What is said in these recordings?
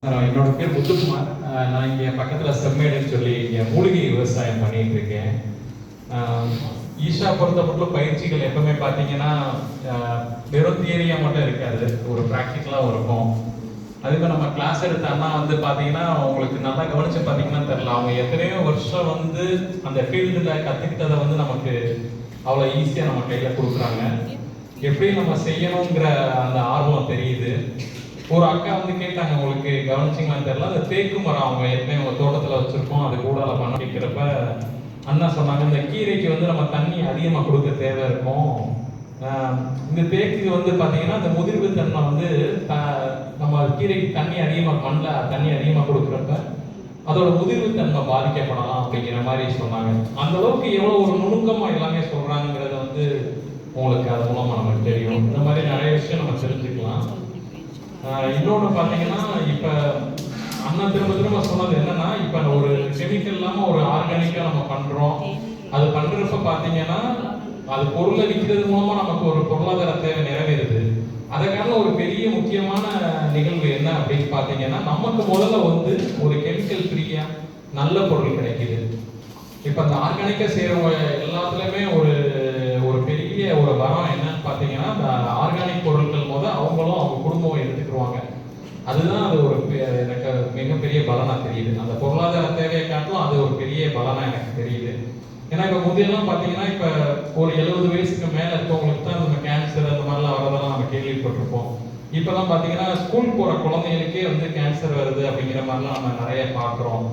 என்னோட பேர் முத்துக்குமார். நான் இங்கே பக்கத்தில் செம்மேடுன்னு சொல்லி இங்கே மூலிகை விவசாயம் பண்ணிட்டு இருக்கேன். ஈஷா பொறுத்த மட்டும் பயிற்சிகள் எப்பவுமே பார்த்தீங்கன்னா வெறும் தியரியாக மட்டும் இருக்காது, ஒரு ப்ராக்டிக்கலாகவும் இருக்கும். அதுக்கு நம்ம கிளாஸ் எடுத்த அண்ணா பார்த்தீங்கன்னா உங்களுக்கு நல்லா கவனிச்சு பார்த்தீங்கன்னா தெரியல, அவங்க எத்தனையோ வருஷம் அந்த ஃபீல்டில் கற்றுக்கிட்டதை நமக்கு அவ்வளோ ஈஸியாக நம்ம கையில் கொடுக்குறாங்க. எப்படி நம்ம செய்யணுங்கிற அந்த ஆர்வம் தெரியுது. ஒரு அக்கா கேட்டாங்க, உங்களுக்கு கவனிச்சிங்களான்னு தெரியல, அந்த தேக்கு மரம் அவங்க ஏற்கனவே உங்கள் தோட்டத்தில் வச்சுருக்கோம், அது கூட பண்ண வைக்கிறப்ப அண்ணா சொன்னாங்க, இந்த கீரைக்கு நம்ம தண்ணி அதிகமாக கொடுக்க தேவை இருக்கும். இந்த தேக்கு பார்த்தீங்கன்னா அந்த முதிர்வு தன்மை நம்ம கீரைக்கு தண்ணி அதிகமாக மண்ணில் தண்ணி அதிகமாக கொடுக்குறப்ப அதோட முதிர்வு தன்மை பாதிக்கப்படலாம் அப்படிங்கிற மாதிரி சொன்னாங்க. அந்த அளவுக்கு எவ்வளோ ஒரு நுணுக்கமாக எல்லாமே சொல்கிறாங்கிறது உங்களுக்கு அது மூலமாக நமக்கு தெரியும். இந்த மாதிரி நிறைய விஷயம் நம்ம தெரிஞ்சுக்கலாம். இன்னொன்று பார்த்தீங்கன்னா, இப்போ அண்ணா திரும்ப திரும்ப சொன்னது என்னன்னா, இப்போ ஒரு கெமிக்கல் இல்லாமல் ஒரு ஆர்கானிக்காக நம்ம பண்ணுறோம். அது பண்ணுறப்ப பார்த்தீங்கன்னா அது பொருளை விற்கிறது மூலமாக நமக்கு ஒரு பொருளாதார தேவை நிறைவேறுது. அதுக்கான ஒரு பெரிய முக்கியமான நிகழ்வு என்ன அப்படின்னு பார்த்தீங்கன்னா, நமக்கு முதல்ல ஒரு கெமிக்கல் ஃப்ரீயாக நல்ல பொருள் கிடைக்குது. இப்போ அந்த ஆர்கானிக்காக செய்கிறவங்க எல்லாத்துலேயுமே ஒரு பெரிய ஒரு வரம் என்னன்னு பார்த்தீங்கன்னா, அந்த ஆர்கானிக் பொருட்கள் அவங்களும் அவங்க குடும்பம் எடுத்துக்கிடுவாங்க. அதுதான் அது எனக்கு மிகப்பெரிய பலனாக தெரியுது. அந்த பொருளாதார தேவையை காட்டிலும் அது ஒரு பெரிய பலனாக எனக்கு தெரியுது. ஏன்னா இப்போ முதியெல்லாம் பார்த்தீங்கன்னா, இப்போ ஒரு 70 வயசுக்கு மேலே இருக்கவங்களுக்கு தான் நம்ம கேன்சர் அந்த மாதிரிலாம் வரதெல்லாம் நம்ம கேள்விப்பட்டிருப்போம். இப்போலாம் பார்த்தீங்கன்னா ஸ்கூல் போகிற குழந்தைகளுக்கே கேன்சர் வருது அப்படிங்கிற மாதிரிலாம் நம்ம நிறைய பார்க்குறோம்.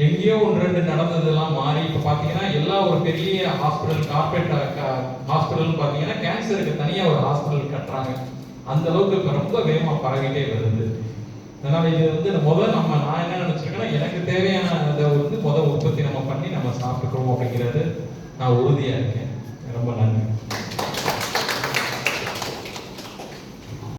எங்கேயோ 1-2 நடந்ததெல்லாம் மாறி இப்போ பார்த்தீங்கன்னா எல்லா ஒரு பெரிய ஹாஸ்பிட்டல், கார்பரேட் ஹாஸ்பிட்டல்னு பார்த்தீங்கன்னா கேன்சருக்கு தனியாக ஒரு ஹாஸ்பிட்டல் கட்டுறாங்க. அந்த அளவுக்கு இப்போ ரொம்ப வேகமாக பரவிட்டே வருது. அதனால இது நான் என்ன நினைச்சிருக்கேன்னா, எனக்கு தேவையான அதை உற்பத்தி நம்ம பண்ணி நம்ம சாப்பிட்டுக்கிறோம் அப்படிங்கிறது நான் உறுதியாக இருக்கேன். ரொம்ப நன்றி.